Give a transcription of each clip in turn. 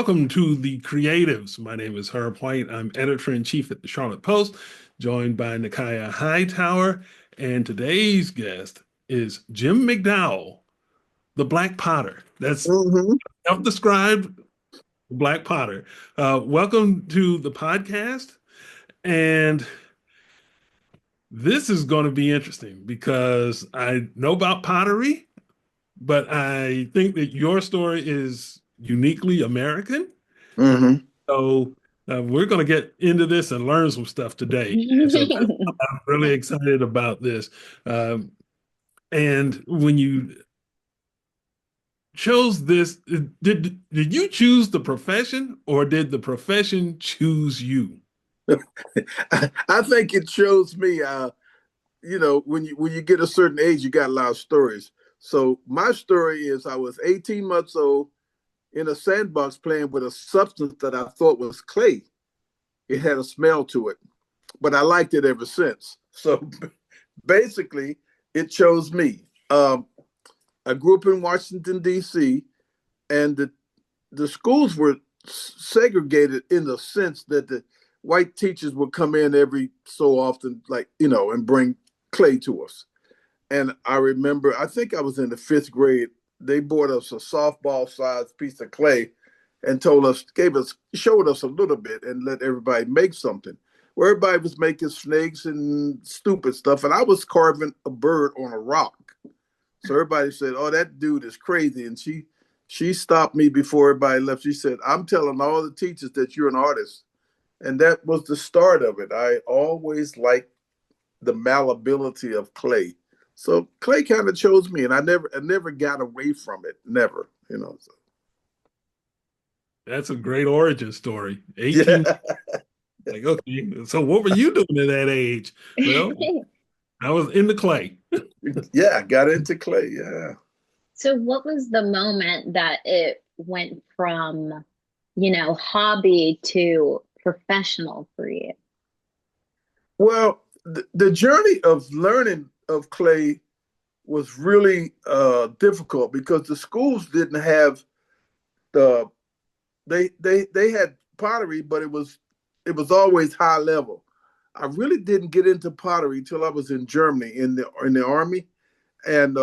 Welcome to The Creatives. My name is Herb White. I'm editor-in-chief at the Charlotte Post, joined by Nikaya Hightower. And today's guest is Jim McDowell, the Black Potter. That's hmm self-described Black Potter. Welcome to the podcast. And this is going to be interesting because I know about pottery, but I think that your story is uniquely American. hmm So we're going to get into this and learn some stuff today. And so I'm really excited about this. Um, and when you chose this, did you choose the profession or did the profession choose you? I think it shows me, when you get a certain age, you got a lot of stories. So my story is I was 18 months old in a sandbox playing with a substance that I thought was clay. It had a smell to it, but I liked it ever since. So basically, it chose me. I grew up in Washington, D.C., and the schools were segregated in the sense that the white teachers would come in every so often, and bring clay to us. And I remember, I think I was in the fifth grade. They bought us a softball sized piece of clay and showed us a little bit and let everybody make something. Where everybody was making snakes and stupid stuff, and I was carving a bird on a rock. So everybody said, "Oh, that dude is crazy." And she stopped me before everybody left. She said, "I'm telling all the teachers that you're an artist." And that was the start of it. I always liked the malleability of clay. So clay kind of chose me, and I never got away from it. Never. So, That's a great origin story. 18, yeah, like, okay, so what were you doing at that age? Well, I was in the clay. yeah, I got into clay. Yeah. So, what was the moment that it went from, hobby to professional for you? Well, the journey of learning of clay was really difficult because the schools didn't have the they had pottery, but it was always high level. I really didn't get into pottery until I was in Germany in the army, and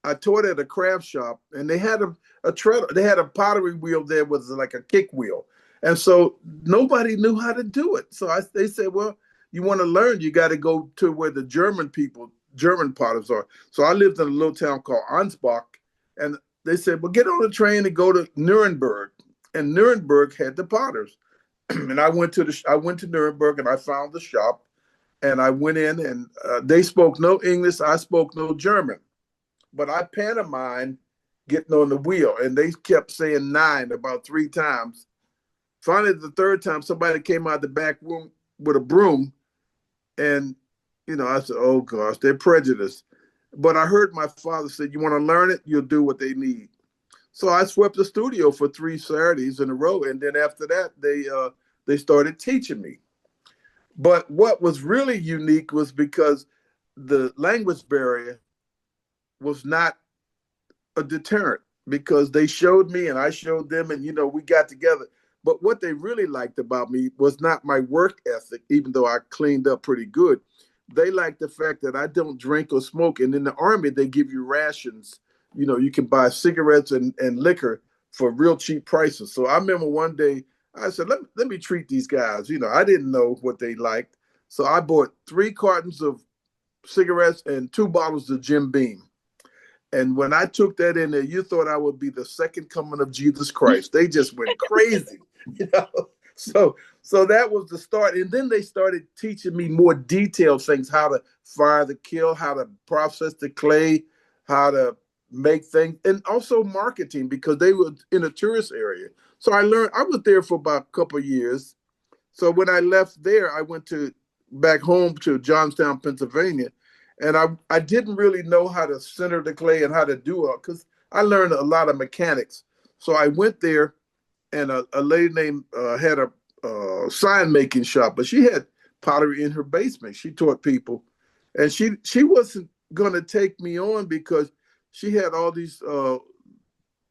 I taught at a craft shop, and they had a treadle. They had a pottery wheel there with like a kick wheel, and so nobody knew how to do it. So they said, "Well, you want to learn, you got to go to where the German potters are." So I lived in a little town called Ansbach, and they said, "Well, get on the train and go to Nuremberg." And Nuremberg had the potters, and I went to Nuremberg and I found the shop, and I went in, and they spoke no English, I spoke no German, but I pantomimed getting on the wheel, and they kept saying nine about three times. Finally, the third time, somebody came out the back room with a broom, and I said, "Oh gosh, they're prejudiced." But I heard my father say, "You want to learn it? You'll do what they need." So I swept the studio for 3 Saturdays in a row, and then after that, they started teaching me. But what was really unique was because the language barrier was not a deterrent, because they showed me and I showed them, and we got together. But what they really liked about me was not my work ethic, even though I cleaned up pretty good. They liked the fact that I don't drink or smoke. And in the army, they give you rations. You can buy cigarettes and liquor for real cheap prices. So I remember one day I said, let me treat these guys. I didn't know what they liked. So I bought 3 cartons of cigarettes and 2 bottles of Jim Beam. And when I took that in there, you thought I would be the second coming of Jesus Christ. They just went crazy, you know. So that was the start. And then they started teaching me more detailed things: how to fire the kiln, how to process the clay, how to make things, and also marketing, because they were in a tourist area. So I was there for about a couple of years. So when I left there, I went to back home to Johnstown, Pennsylvania, and I didn't really know how to center the clay and how to do it, because I learned a lot of mechanics. So I went there, and a lady named had a sign making shop, but she had pottery in her basement. She taught people, and she wasn't going to take me on because she had all these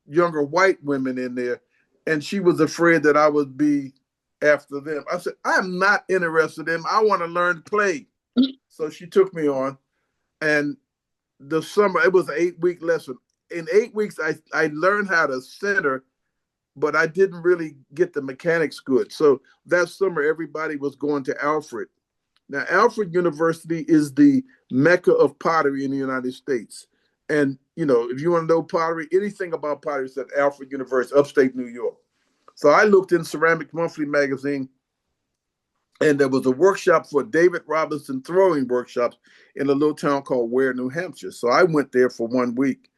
younger white women in there, and she was afraid that I would be after them. I said, I'm not interested in them. I want to learn clay. So she took me on, and the summer, it was an 8-week lesson. In 8 weeks, I learned how to center, but I didn't really get the mechanics good. So that summer, everybody was going to Alfred. Now, Alfred University is the mecca of pottery in the United States. And, if you want to know pottery, anything about pottery is at Alfred University, upstate New York. So I looked in Ceramic Monthly magazine, and there was a workshop for David Robinson throwing workshops in a little town called Ware, New Hampshire. So I went there for 1 week,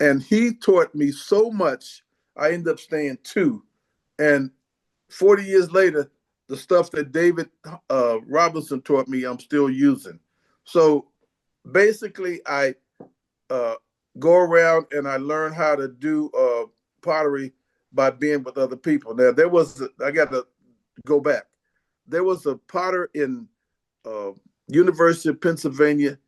and he taught me so much. I ended up staying 2. And 40 years later, the stuff that David Robinson taught me, I'm still using. So basically, I go around and I learn how to do pottery by being with other people. Now, I got to go back. There was a potter in University of Pennsylvania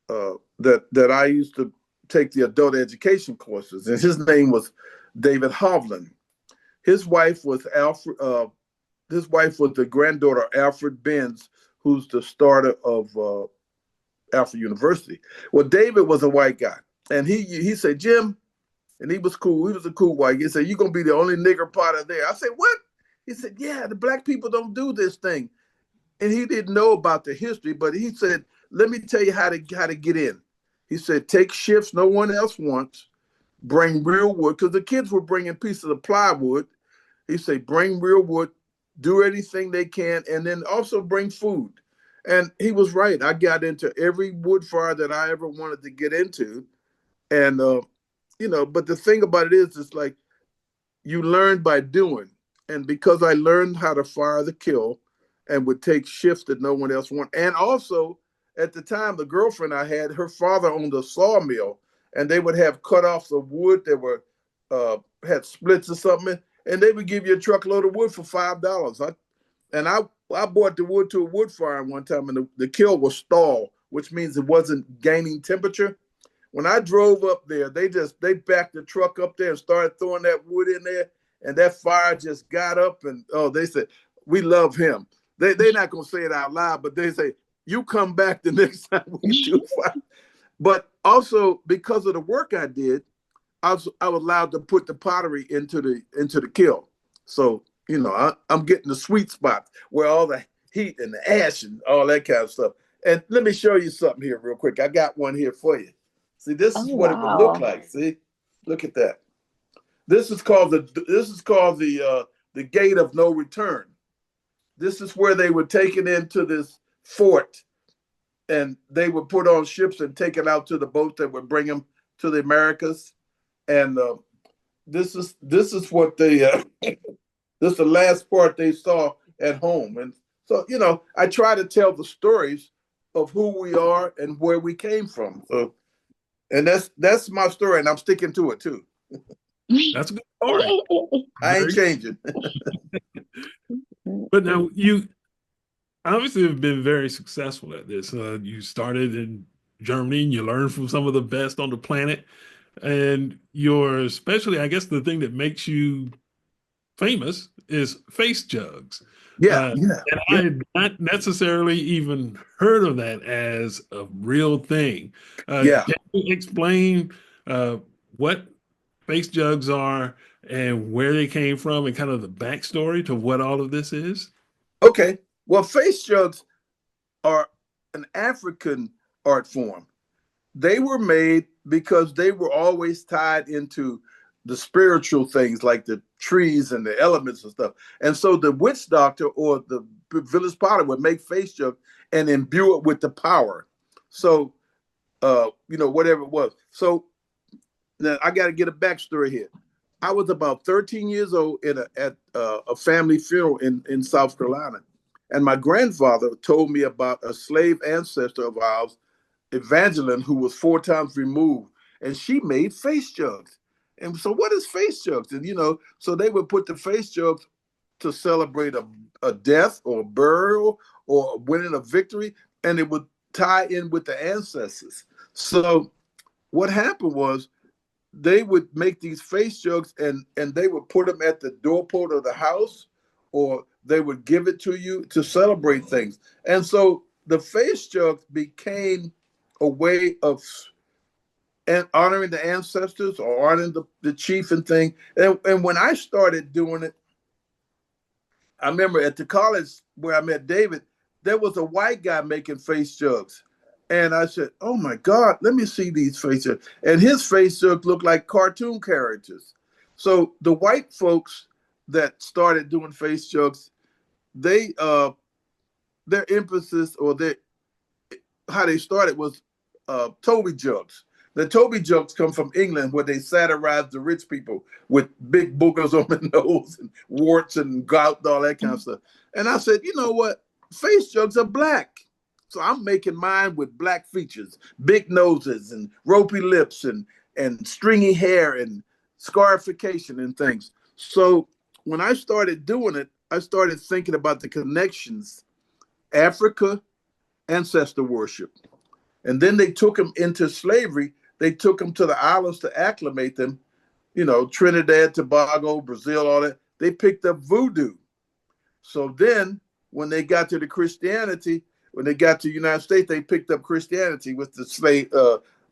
that I used to take the adult education courses, and his name was David Hovland. His wife was Alfred. His wife was the granddaughter of Alfred Benz, who's the starter of Alfred University. Well, David was a white guy, and he said, Jim, and he was cool. He was a cool white guy. He said, "You're gonna be the only nigger potter there." I said, "What?" He said, "Yeah, the black people don't do this thing." And he didn't know about the history, but he said, "Let me tell you how to get in." He said, "Take shifts no one else wants, bring real wood," because the kids were bringing pieces of plywood. He said, "Bring real wood, do anything they can, and then also bring food." And he was right. I got into every wood fire that I ever wanted to get into. And, but the thing about it is, it's like you learn by doing. And because I learned how to fire the kiln and would take shifts that no one else wanted. And also, at the time, the girlfriend I had, her father owned a sawmill, and they would have cut-offs of wood that were had splits or something, and they would give you a truckload of wood for $5. I bought the wood to a wood fire one time, and the kiln was stalled, which means it wasn't gaining temperature. When I drove up there, they backed the truck up there and started throwing that wood in there, and that fire just got up, and they said, "We love him." They're not gonna say it out loud, but they say, "You come back the next time we do fire." But also because of the work I did, I was allowed to put the pottery into the kiln. So I'm getting the sweet spot where all the heat and the ash and all that kind of stuff. And let me show you something here real quick. I got one here for you. See, this Oh, is what it would look wow. like. See, look at that. This is called the gate of no return. This is where they were taken into this fort, and they were put on ships and taken out to the boats that would bring them to the Americas. And this is what they this is the last part they saw at home. And so I try to tell the stories of who we are and where we came from. So, and that's my story, and I'm sticking to it too. That's a good story. I ain't Very. changing. But now you obviously have been very successful at this. You started in Germany and you learned from some of the best on the planet. And you're especially, I guess, the thing that makes you famous is face jugs. Yeah, Uh, yeah, and I yeah, had not necessarily even heard of that as a real thing. yeah. Can you explain what face jugs are and where they came from and kind of the backstory to what all of this is? Okay. Well, face jugs are an African art form. They were made because they were always tied into the spiritual things like the trees and the elements and stuff. And so the witch doctor or the village potter would make face jugs and imbue it with the power. So, whatever it was. So now I got to get a backstory here. I was about 13 years old at a family funeral in South Carolina. And my grandfather told me about a slave ancestor of ours, Evangeline, who was 4 times removed, and she made face jugs. And so, what is face jugs? And so they would put the face jugs to celebrate a death or a burial or winning a victory, and it would tie in with the ancestors. So, what happened was they would make these face jugs, and they would put them at the doorpost of the house, or they would give it to you to celebrate things. And so the face jugs became a way of honoring the ancestors or honoring the chief and thing. And when I started doing it, I remember at the college where I met David, there was a white guy making face jugs. And I said, oh my God, let me see these face jugs. And his face jugs looked like cartoon characters. So the white folks that started doing face jugs, they their emphasis, or how they started was Toby jugs. The Toby jugs come from England, where they satirize the rich people with big boogers on the nose and warts and gout and all that kind of stuff. And I said, you know what? Face jugs are black. So I'm making mine with black features, big noses and ropey lips and stringy hair and scarification and things. So when I started doing it, I started thinking about the connections, Africa, ancestor worship. And then they took them into slavery. They took them to the islands to acclimate them, Trinidad, Tobago, Brazil, all that. They picked up voodoo. So then when they got to when they got to the United States, they picked up Christianity with the slave,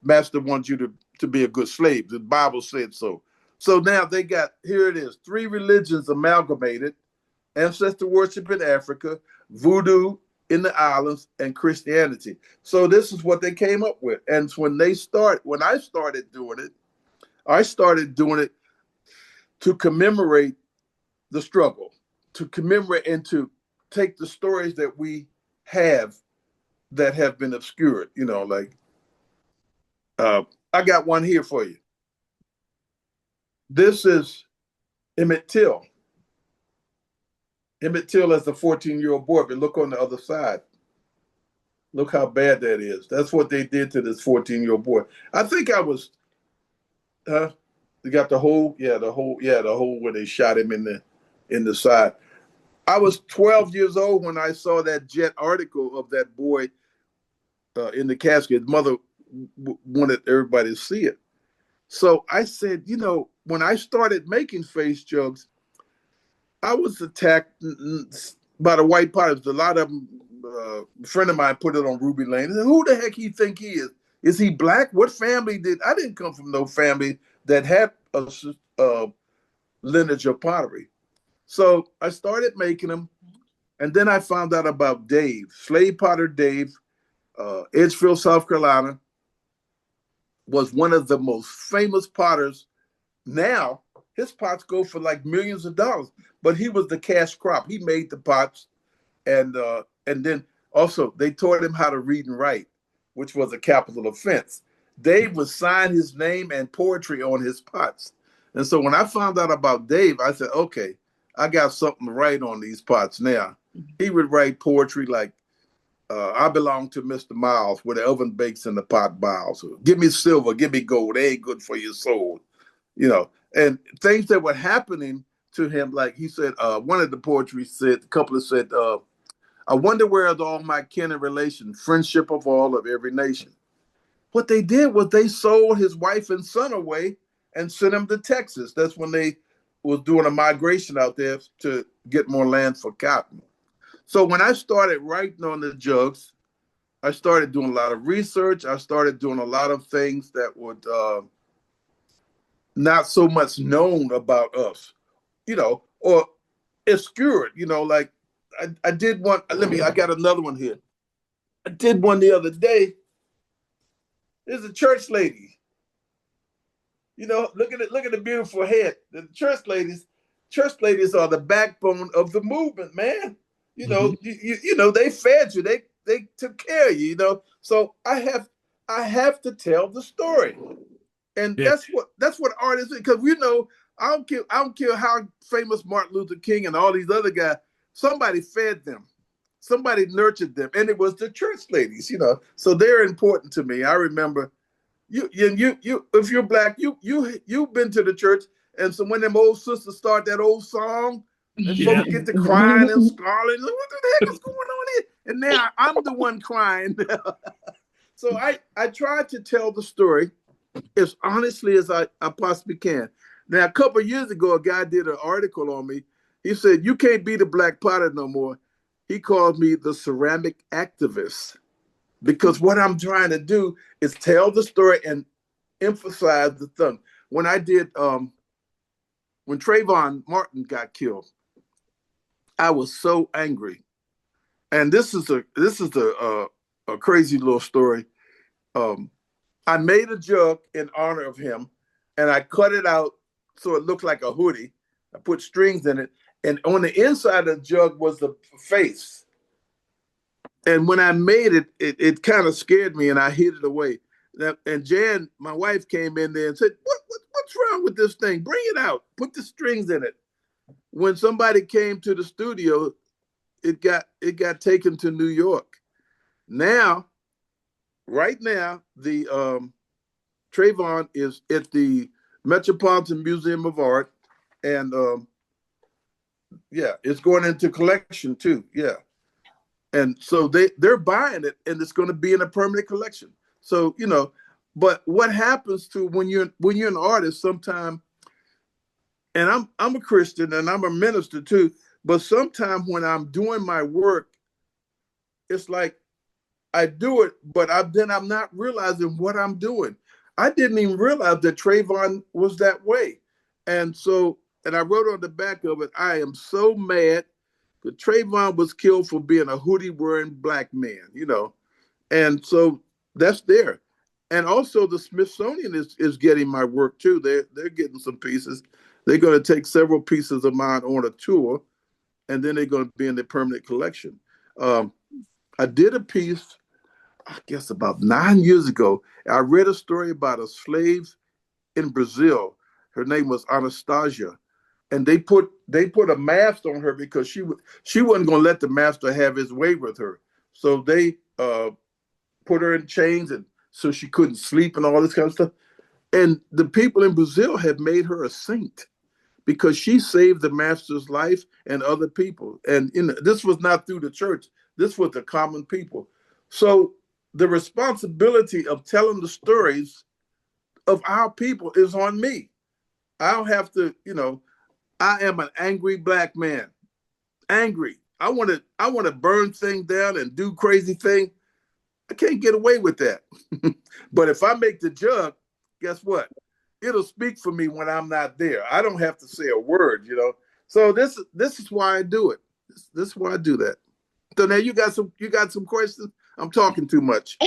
master wants you to be a good slave. The Bible said so. So now they got, here it is, 3 religions amalgamated: ancestor worship in Africa, voodoo in the islands, and Christianity. So this is what they came up with. And when I started doing it to commemorate the struggle, to commemorate and to take the stories that we have that have been obscured, I got one here for you. This is Emmett Till. Emmett Till as a 14-year-old boy, but look on the other side. Look how bad that is. That's what they did to this 14-year-old boy. I think I was, they got the hole where they shot him in the side. I was 12 years old when I saw that Jet article of that boy in the casket. His mother wanted everybody to see it. So I said, when I started making face jugs, I was attacked by the white potters. A lot of them, a friend of mine put it on Ruby Lane. I said, who the heck he think he is? Is he black? What family I didn't come from no family that had a lineage of pottery. So I started making them. And then I found out about Dave, slave potter Dave, Edgefield, South Carolina, was one of the most famous potters. Now his pots go for like millions of dollars, but he was the cash crop. He made the pots, and then also they taught him how to read and write, which was a capital offense. Dave would sign his name and poetry on his pots. And so when I found out about Dave, I said, okay, I got something to write on these pots now. He would write poetry like, I belong to Mr. Miles, where the oven bakes and the pot boils. Give me silver, give me gold. They ain't good for your soul. And things that were happening to him, like he said, one of the poetry said, a couple of said, I wonder where is all my kin and relation, friendship of all of every nation. What they did was they sold his wife and son away and sent him to Texas. That's when they was doing a migration out there to get more land for cotton. So when I started writing on the jugs, I started doing a lot of research. I started doing a lot of things that would not so much known about us, or obscured, like I did one. I got another one here. I did one the other day. There's a church lady. Look at it. Look at the beautiful head. The church ladies are the backbone of the movement, man. They fed you. They took care of you. So I have to tell the story, and Yeah. that's what art is. Because I don't care how famous Martin Luther King and all these other guys. Somebody fed them. Somebody nurtured them, and it was the church ladies. So they're important to me. I remember. You if you're black, you've been to the church, and so when them old sisters start that old song, and Yeah. folks get to crying and scarlet, what the heck is going on here? And now I'm the one crying. So I tried to tell the story, as honestly as I possibly can. Now, a couple of years ago, a guy did an article on me. He said, "You can't be the Black Potter no more." He called me the ceramic activist because what I'm trying to do is tell the story and emphasize the thing. When I did, when Trayvon Martin got killed, I was so angry. And this is a crazy little story. Um, I made a jug in honor of him, and I cut it out so it looked like a hoodie. I put strings in it, and on the inside of the jug was the face. And when I made it, it kind of scared me, and I hid it away. And Jan, my wife, came in there and said, what's wrong with this thing? Bring it out. Put the strings in it." When somebody came to the studio, it got taken to New York. Now, right now, the Trayvon is at the Metropolitan Museum of Art, and yeah, it's going into collection too. Yeah, and so they're buying it, and it's going to be in a permanent collection. So but what happens to when you're an artist? Sometimes, and I'm a Christian and I'm a minister too, but sometimes when I'm doing my work, it's like I do it, but I'm not realizing what I'm doing. I didn't even realize that Trayvon was that way. And I wrote on the back of it, I am so mad that Trayvon was killed for being a hoodie wearing black man. And so that's there. And also the Smithsonian is getting my work too. They're getting some pieces. They're going to take several pieces of mine on a tour, and then they're going to be in the permanent collection. Um, I did a piece, I guess about 9 years ago. I read a story about a slave in Brazil. Her name was Anastasia, and they put a mask on her because she wasn't going to let the master have his way with her. So they put her in chains, and so she couldn't sleep and all this kind of stuff. And the people in Brazil have made her a saint because she saved the master's life and other people. And this was not through the church. This was the common people. So the responsibility of telling the stories of our people is on me. I don't have to. I am an angry black man. Angry. I want to burn things down and do crazy things. I can't get away with that. But if I make the jug, guess what? It'll speak for me when I'm not there. I don't have to say a word. So this is why I do it. This is why I do that. So now you got some questions. I'm talking too much.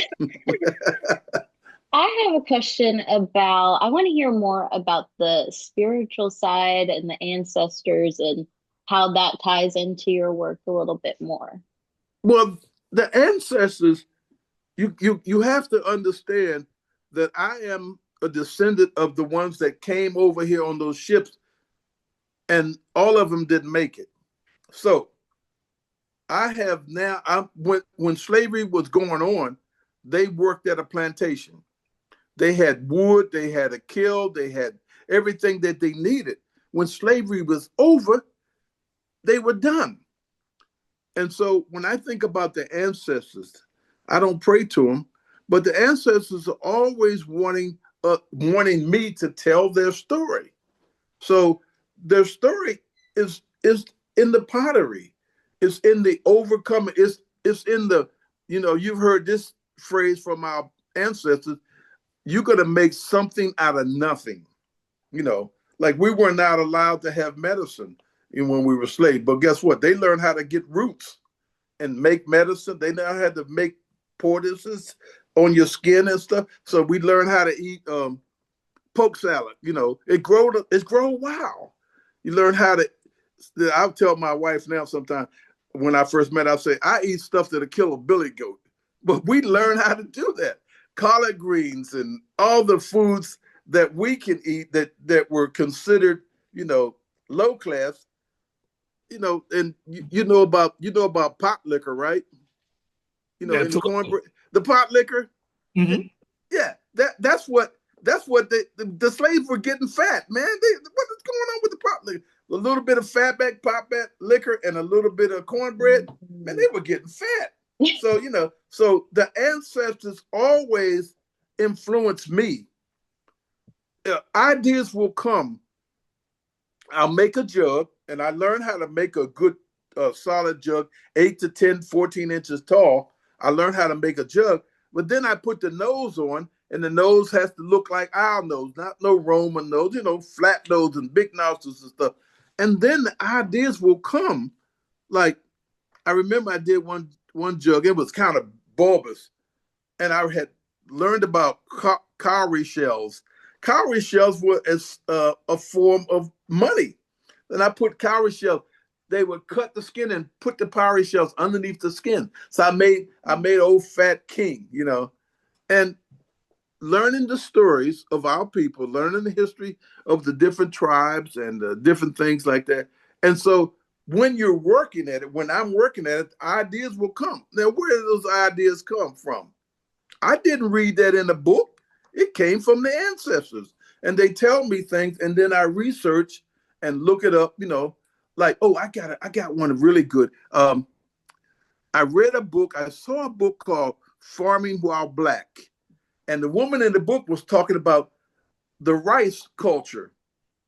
I have a question I want to hear more about the spiritual side and the ancestors and how that ties into your work a little bit more. Well, the ancestors, you have to understand that I am a descendant of the ones that came over here on those ships, and all of them didn't make it. So I have now. When slavery was going on, they worked at a plantation. They had wood, they had a kiln, they had everything that they needed. When slavery was over, they were done. And so when I think about the ancestors, I don't pray to them, but the ancestors are always wanting me to tell their story. So their story is in the pottery. It's in the overcoming. It's in the, you've heard this phrase from our ancestors, you're gonna make something out of nothing. Like we were not allowed to have medicine when we were slaves. But guess what? They learned how to get roots and make medicine. They now had to make poultices on your skin and stuff. So we learned how to eat poke salad. It's grown wild. You learn how to. I'll tell my wife now sometimes when I first met, I'll say, I eat stuff that'll kill a billy goat. But we learn how to do that. Collard greens and all the foods that we can eat that were considered, low class, and you know about pot liquor, right? In the Absolutely. cornbread, the pot liquor. Hmm. Yeah, that's what the slaves were getting fat, man. What is going on with the pot liquor? A little bit of fatback, pot liquor, and a little bit of cornbread. Man, they were getting fat. So so the ancestors always influenced me ideas will come. I'll make a jug, and I learned how to make a good solid jug, 8 to 10, 14 inches tall. I learned how to make a jug, but then I put the nose on, and the nose has to look like our nose, not no Roman nose, flat nose and big nostrils and stuff. And then the ideas will come. Like, I remember I did one jug. It was kind of bulbous, and I had learned about cowrie shells. Cowrie shells were a form of money. Then I put cowrie shells. They would cut the skin and put the cowrie shells underneath the skin. So I made old fat king, and learning the stories of our people, learning the history of the different tribes and different things like that. And so when you're working at it, when I'm working at it, ideas will come. Now, where do those ideas come from? I didn't read that in a book. It came from the ancestors. And they tell me things, and then I research and look it up, like, oh, I got one really good. I read a book, I saw a book called Farming While Black. And the woman in the book was talking about the rice culture.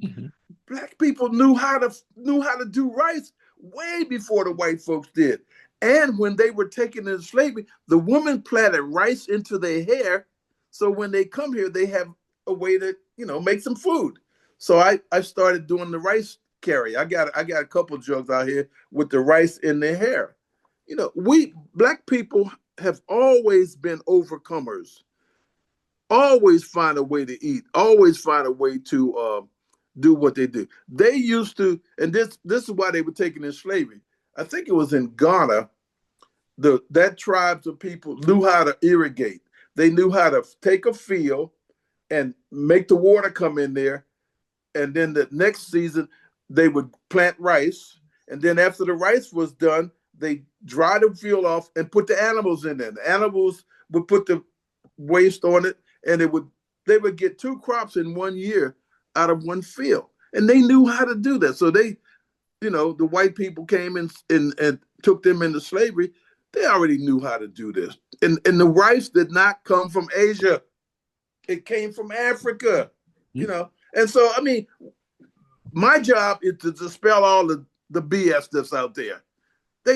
Mm-hmm. Black people knew how to do rice way before the white folks did. And when they were taken into slavery, the woman plaited rice into their hair. So when they come here, they have a way to, make some food. So I started doing the rice carry. I got a couple jugs out here with the rice in their hair. We Black people have always been overcomers. Always find a way to eat. Always find a way to do what they do. They used to, and this is why they were taken in slavery. I think it was in Ghana. That tribes of people knew how to irrigate. They knew how to take a field and make the water come in there, and then the next season they would plant rice. And then after the rice was done, they dry the field off and put the animals in there. The animals would put the waste on it, and they would get 2 crops in 1 year out of one field. And they knew how to do that. So they, the white people came in and took them into slavery. They already knew how to do this. And the rice did not come from Asia. It came from Africa, And so, my job is to dispel all the BS that's out there. They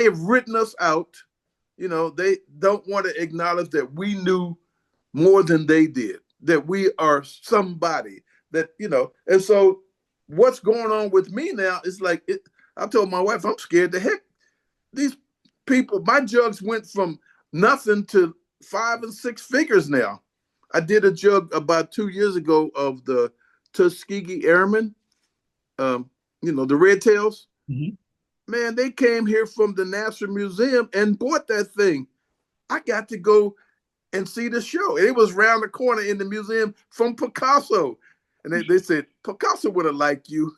have written us out. They don't want to acknowledge that we knew more than they did, that we are somebody that, and so what's going on with me now is like, I told my wife, I'm scared to heck. These people, my jugs went from nothing to 5 and 6 figures now. I did a jug about 2 years ago of the Tuskegee Airmen, the red tails. Mm-hmm. Man, they came here from the National Museum and bought that thing. I got to go and see the show. It was around the corner in the museum from Picasso. And they said, Picasso would have liked you.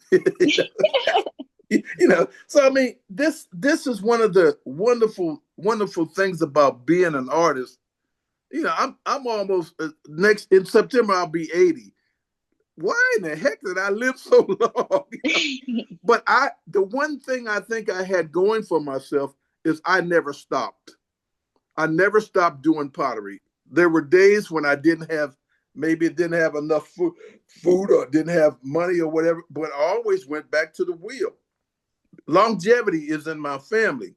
So this is one of the wonderful things about being an artist. I'm almost in September I'll be 80. Why in the heck did I live so long? But the one thing I think I had going for myself is I never stopped. I never stopped doing pottery. There were days when I didn't have enough food or didn't have money or whatever, but I always went back to the wheel. Longevity is in my family.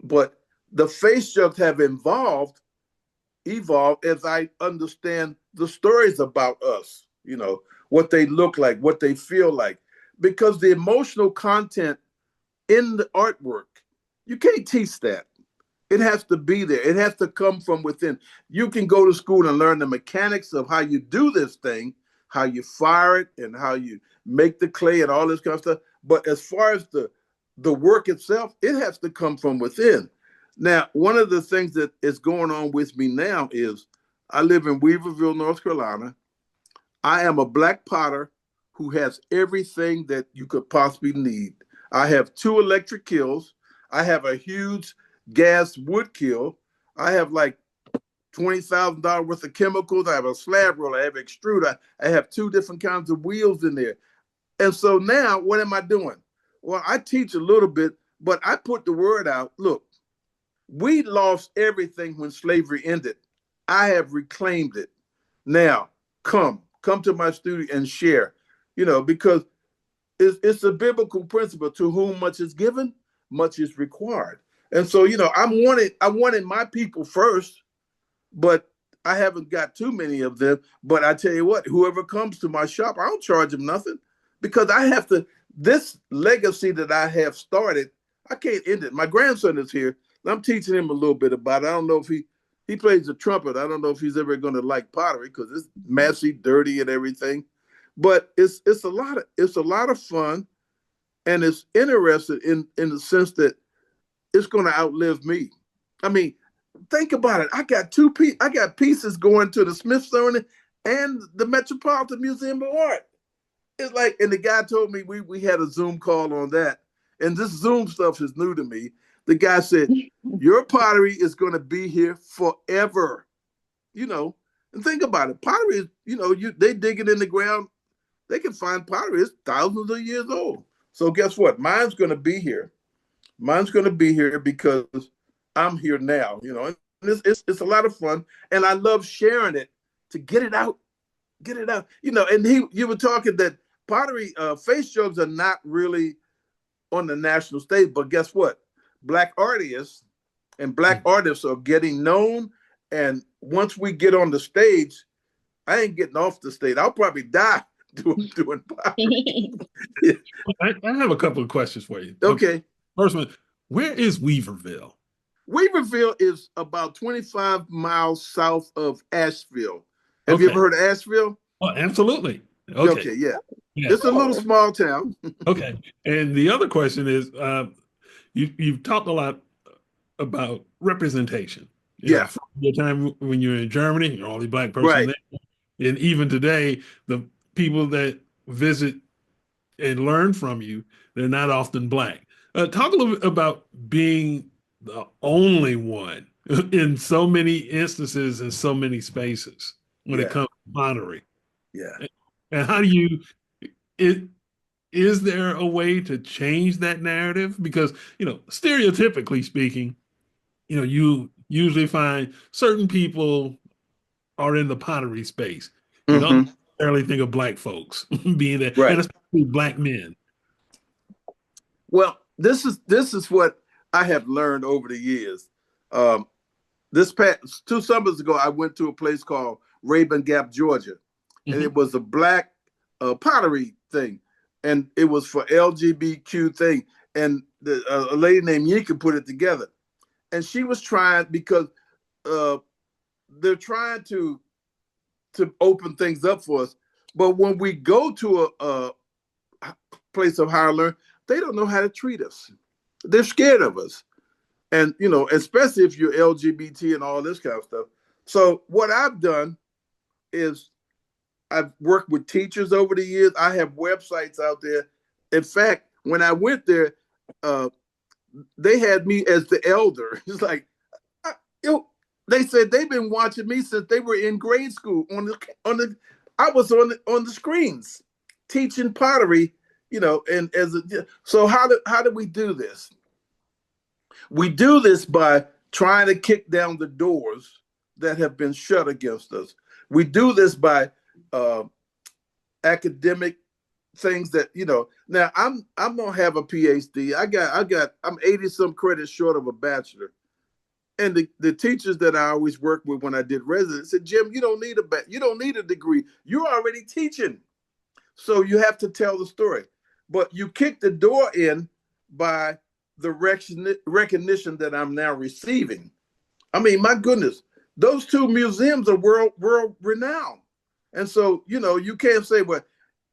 But the face jugs have evolved as I understand the stories about us, what they look like, what they feel like. Because the emotional content in the artwork, you can't teach that. It has to be there. It has to come from within. You can go to school and learn the mechanics of how you do this thing, how you fire it, and how you make the clay and all this kind of stuff. But as far as the work itself, it has to come from within. Now, one of the things that is going on with me now is I live in Weaverville, North Carolina. I am a Black potter who has everything that you could possibly need. I have 2 electric kilns. I have a huge gas wood kiln. I have like $20,000 worth of chemicals. I have a slab roller. I have extruder. I have 2 different kinds of wheels in there. And so now what am I doing? Well, I teach a little bit, but I put the word out. Look, we lost everything when slavery ended. I have reclaimed it. Now, come come to my studio and share, because it's a biblical principle: to whom much is given, much is required. And so, I wanted my people first, but I haven't got too many of them. But I tell you what, whoever comes to my shop, I don't charge them nothing, because I have to. This legacy that I have started, I can't end it. My grandson is here. I'm teaching him a little bit about it. I don't know if he plays the trumpet. I don't know if he's ever going to like pottery, because it's messy, dirty, and everything. But it's a lot of fun, and it's interesting in the sense that it's going to outlive me. I mean, think about it. I got pieces going to the Smithsonian and the Metropolitan Museum of Art. It's like, and the guy told me we had a Zoom call on that, and this Zoom stuff is new to me. The guy said, "Your pottery is going to be here forever." And think about it. Pottery is, they dig it in the ground. They can find pottery. It's thousands of years old. So guess what? Mine's going to be here. Mine's going to be here because I'm here now. And it's a lot of fun, and I love sharing it to get it out. And you were talking that pottery face jugs are not really on the national stage, but guess what? Black artists are getting known, and once we get on the stage, I ain't getting off the stage. I'll probably die doing pottery. Yeah. I have a couple of questions for you. Okay. First one, where is Weaverville? Weaverville is about 25 miles south of Asheville. Have you ever heard of Asheville? Oh, absolutely. Okay, yeah. It's a little small town. Okay. And the other question is, you've talked a lot about representation. From the time when you're in Germany, you're the only Black person there. And even today, the people that visit and learn from you, they're not often Black. Talk a little bit about being the only one in so many instances and so many spaces when it comes to pottery. Yeah. And how do is there a way to change that narrative? Because, stereotypically speaking, you usually find certain people are in the pottery space. You don't necessarily think of Black folks being there, and especially Black men. Well, this is what I have learned over the years. This past 2 summers ago, I went to a place called Raven Gap, Georgia, and it was a Black pottery thing, and it was for LGBTQ thing. And a lady named Yinka put it together, and she was trying, because they're trying to open things up for us. But when we go to a place of higher learning, they don't know how to treat us. They're scared of us. And, especially if you're LGBT and all this kind of stuff. So what I've done is I've worked with teachers over the years. I have websites out there. In fact, when I went there, they had me as the elder. It's like, they said they've been watching me since they were in grade school. I was on the screens teaching pottery, and so how do we do this? We do this by trying to kick down the doors that have been shut against us. We do this by academic things that, now I'm gonna have a PhD. I'm 80 some credits short of a bachelor. And the teachers that I always worked with when I did residency said, "Jim, you don't need a degree. You're already teaching. So you have to tell the story." But you kick the door in by the recognition that I'm now receiving. I mean, my goodness, those 2 museums are world renowned. And so, you can't say, well,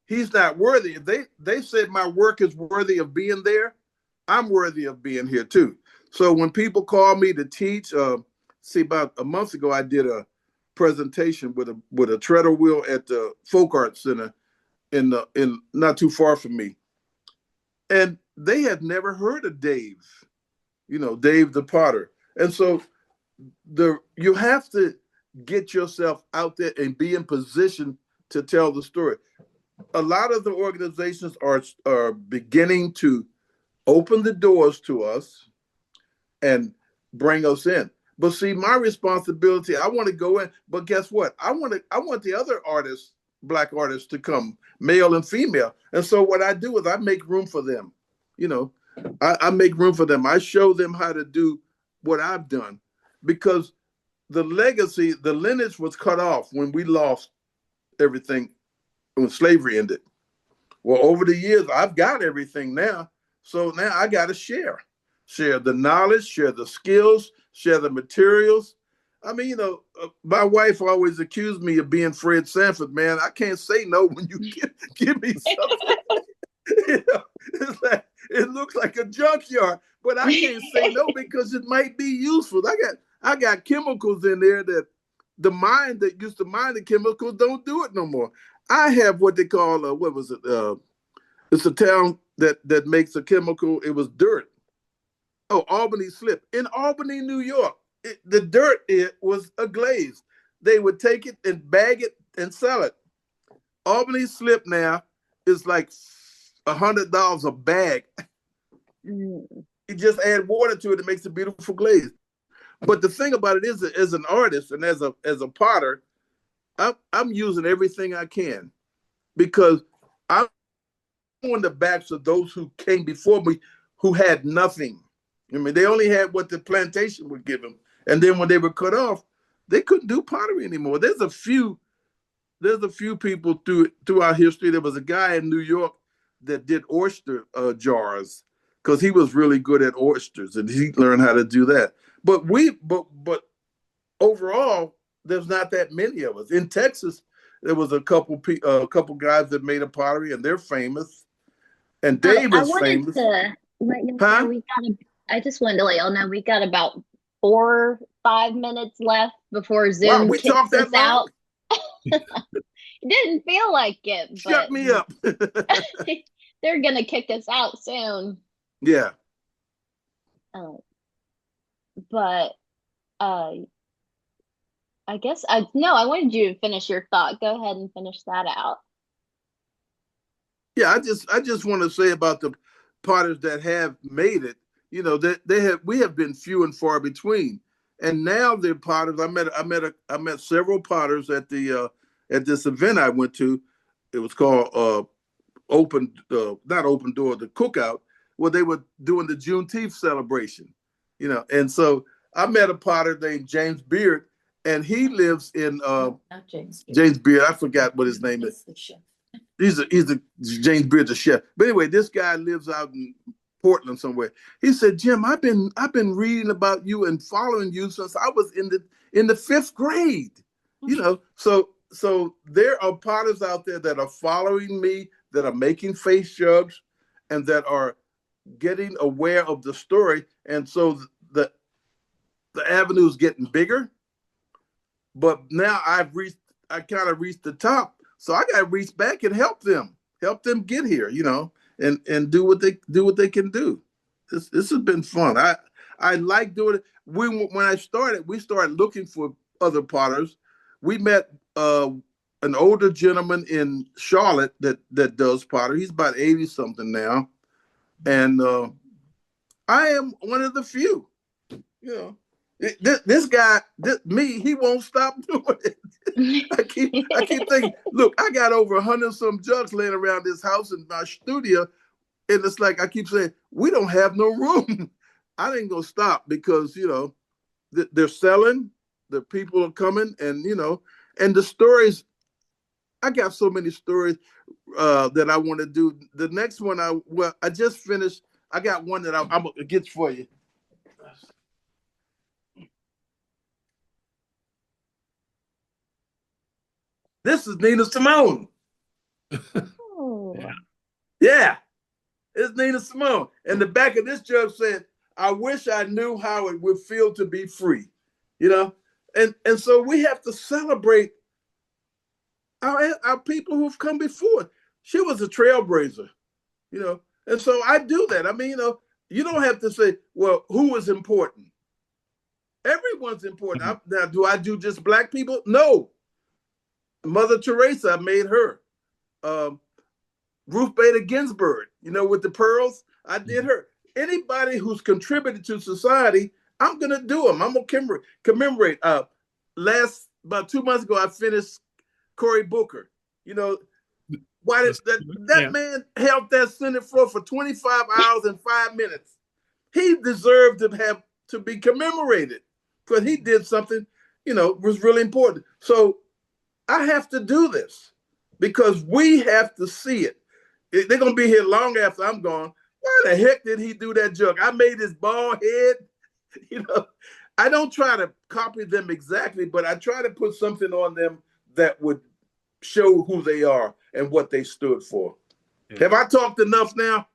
he's not worthy. If they said my work is worthy of being there, I'm worthy of being here too. So when people call me to teach, about a month ago, I did a presentation with a treadle wheel at the Folk Art Center in not too far from me. And they had never heard of Dave, Dave the Potter. And so you have to get yourself out there and be in position to tell the story. A lot of the organizations are beginning to open the doors to us and bring us in. But see, my responsibility, I want to go in, but guess what? I want the other artists Black artists to come, male and female. And so what I do is I make room for them. You know, I make room for them. I show them how to do what I've done, because the legacy, the lineage was cut off when we lost everything when slavery ended. Well, over the years, I've got everything now. So now I got to share the knowledge, share the skills, share the materials. I mean, my wife always accused me of being Fred Sanford, man. I can't say no when you give me something. It's like, it looks like a junkyard, but I can't say no because it might be useful. I got chemicals in there that the mine that used to mine the chemicals don't do it no more. I have what they call what was it? It's a town that makes a chemical. It was dirt. Oh, Albany slip in Albany, New York. The dirt was a glaze. They would take it and bag it and sell it. Albany slip now is like $100 a bag. You just add water to it, it makes a beautiful glaze. But the thing about it is, as an artist and as a potter, I'm using everything I can, because I'm on the backs of those who came before me who had nothing. I mean, they only had what the plantation would give them. And then when they were cut off, they couldn't do pottery anymore. There's a few people throughout history. There was a guy in New York that did oyster jars, because he was really good at oysters and he learned how to do that. But overall, there's not that many of us. In Texas, there was a couple guys that made a pottery, and they're famous. And Dave is famous. To let you know I just wanted to let y'all know we got about 4 or 5 minutes left before Zoom we kicks talked that us long? out. It didn't feel like it, but Shut me up. they're gonna kick us out soon. Yeah. But I guess I wanted you to finish your thought. Go ahead and finish that out. Yeah, I just want to say about the potters that have made it. You know, we have been few and far between, and now the potters. I met several potters at this event I went to. It was called not open door, the cookout, where they were doing the Juneteenth celebration. You know, and so I met a potter named James Beard, and he lives in Not James Beard. James Beard. I forgot what his name is. The chef. He's a James Beard's a chef. But anyway, this guy lives out in Portland somewhere. He said, Jim, I've been reading about you and following you since I was in the 5th grade. You know, so there are potters out there that are following me, that are making face jugs, and that are getting aware of the story. And so the avenue is getting bigger. But now I kind of reached the top. So I got to reach back and help them get here, you know, and do what they can do. This has been fun. I like doing it. When I started, we started looking for other potters. We met an older gentleman in Charlotte that does pottery. He's about 80 something now, and I am one of the few. You know, this guy, he won't stop doing it. I keep thinking, look, I got over 100 some jugs laying around this house in my studio, and it's like I keep saying, we don't have no room. I ain't gonna stop, because you know they're selling, the people are coming, and you know, and the stories. I got so many stories that I want to do. The next one, I just finished. I got one that I'm gonna get for you. This is Nina Simone. Oh. Yeah, it's Nina Simone. And the back of this jug said, I wish I knew how it would feel to be free. You know? And so we have to celebrate our people who've come before. She was a trailblazer, you know? And so I do that. I mean, you know, you don't have to say, well, who is important? Everyone's important. Now, do I do just Black people? No. Mother Teresa, I made her. Ruth Bader Ginsburg, you know, with the pearls, I did her. Anybody who's contributed to society, I'm going to do them. I'm going to commemorate. About 2 months ago, I finished Cory Booker. You know, why did that Yeah. man held that Senate floor for 25 hours and 5 minutes? He deserved to be commemorated because he did something, was really important. So I have to do this because we have to see it. They're gonna be here long after I'm gone. Why the heck did he do that jug? I made his bald head. You know, I don't try to copy them exactly, but I try to put something on them that would show who they are and what they stood for. Yeah. Have I talked enough now?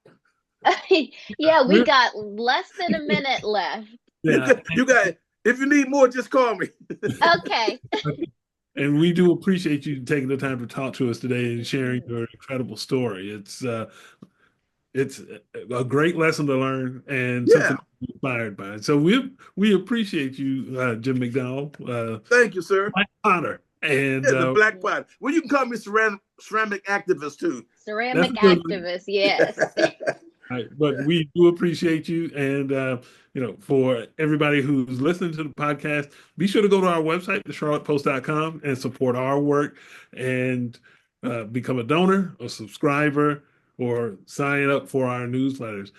Yeah, we got less than a minute left. Yeah. You got, if you need more, just call me. Okay. And we do appreciate you taking the time to talk to us today and sharing your incredible story. It's a great lesson to learn and something to be inspired by. So we appreciate you, Jim McDowell. Thank you, sir. My honor. And the Black Potter. Well, you can call me ceramic activist too. Ceramic activist, yes. Right, but we do appreciate you, and for everybody who's listening to the podcast, be sure to go to our website, thecharlottepost.com, and support our work, and become a donor, a subscriber, or sign up for our newsletters.